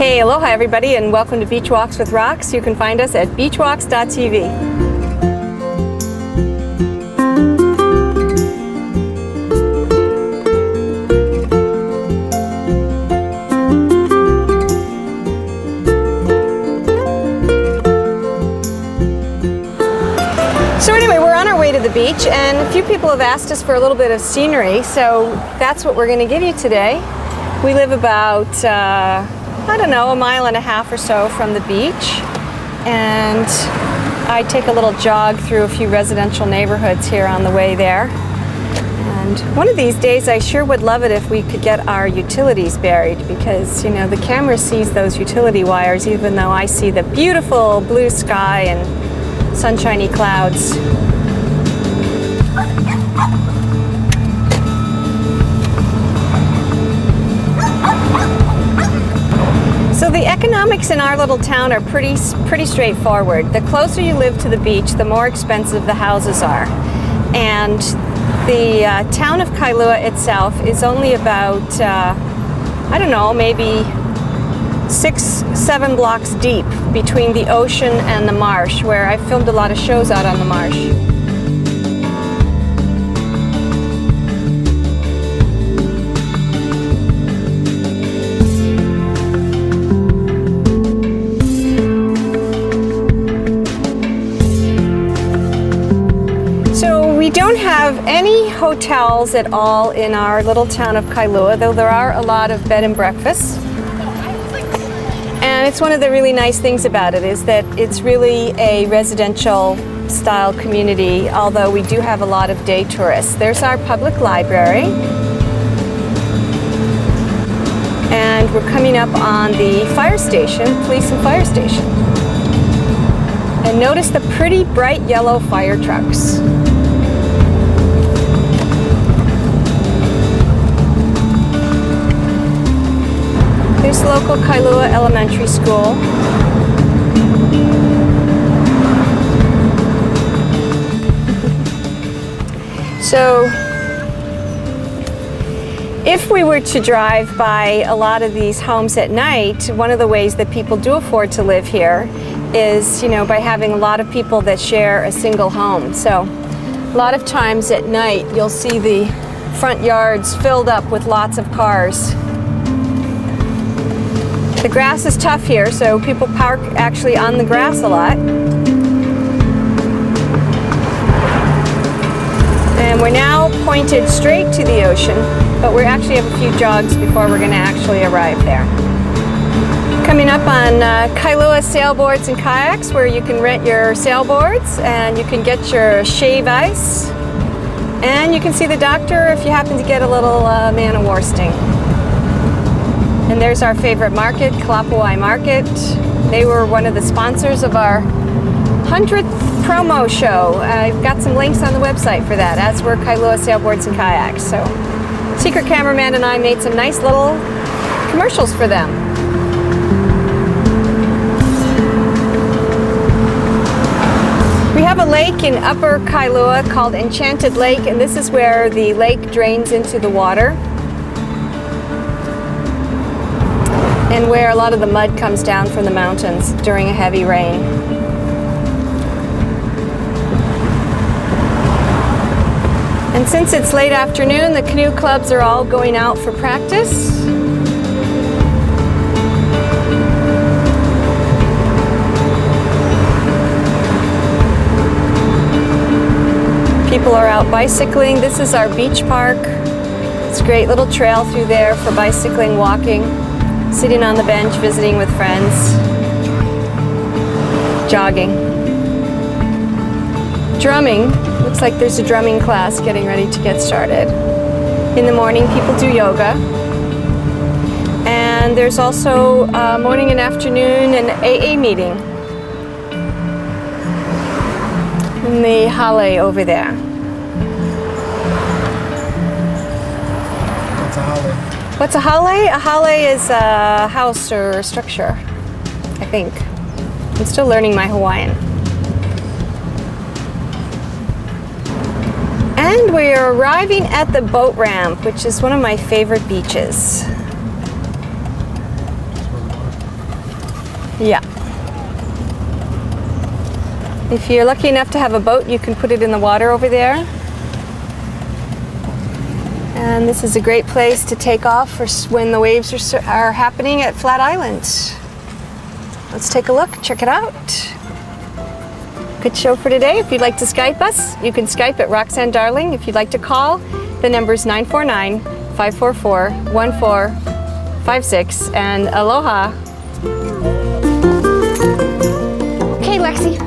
Hey, aloha everybody, and welcome to Beachwalks with Rocks. You can find us at beachwalks.tv. So anyway, we're on our way to the beach, and a few people have asked us for a little bit of scenery, so that's what we're going to give you today. We live about, I don't know, a mile and a half or so from the beach, and I take a little jog through a few residential neighborhoods here on the way there. And one of these days I sure would love it if we could get our utilities buried, because, you know, the camera sees those utility wires even though I see the beautiful blue sky and sunshiny clouds. So the economics in our little town are pretty straightforward. The closer you live to the beach, the more expensive the houses are. And the town of Kailua itself is only about, I don't know, maybe 6-7 blocks deep between the ocean and the marsh, where I filmed a lot of shows out on the marsh. So we don't have any hotels at all in our little town of Kailua, though there are a lot of bed and breakfasts. And it's one of the really nice things about it is that it's really a residential style community, although we do have a lot of day tourists. There's our public library. And we're coming up on the fire station, police and fire station. And notice the pretty bright yellow fire trucks. There's local Kailua Elementary School. So, if we were to drive by a lot of these homes at night, one of the ways that people do afford to live here is, you know, by having a lot of people that share a single home. So, a lot of times at night, you'll see the front yards filled up with lots of cars. The grass is tough here, so people park actually on the grass a lot. And we're now pointed straight to the ocean, but we actually have a few jogs before we're going to actually arrive there. Coming up on Kailua Sailboards and Kayaks, where you can rent your sailboards and you can get your shave ice, and you can see the doctor if you happen to get a little man-o-war sting. And there's our favorite market, Hawai'i Market. They were one of the sponsors of our 100th promo show. I've got some links on the website for that, as were Kailua Sailboards and Kayaks. So, Secret Cameraman and I made some nice little commercials for them. We have a lake in Upper Kailua called Enchanted Lake, and this is where the lake drains into the water, and where a lot of the mud comes down from the mountains during a heavy rain. And since it's late afternoon, the canoe clubs are all going out for practice. People are out bicycling. This is our beach park. It's a great little trail through there for bicycling, walking, sitting on the bench, visiting with friends, jogging. Drumming. Looks like there's a drumming class getting ready to get started. In the morning, people do yoga. And there's also morning and afternoon an AA meeting in the hale over there. What's a hale? A hale is a house or structure, I think. I'm still learning my Hawaiian. And we are arriving at the boat ramp, which is one of my favorite beaches. Yeah. If you're lucky enough to have a boat, you can put it in the water over there. And this is a great place to take off for when the waves are happening at Flat Island. Let's take a look, check it out. Good show for today. If you'd like to Skype us, you can Skype at Roxanne Darling. If you'd like to call, the number is 949-544-1456. And aloha. Okay, Lexi.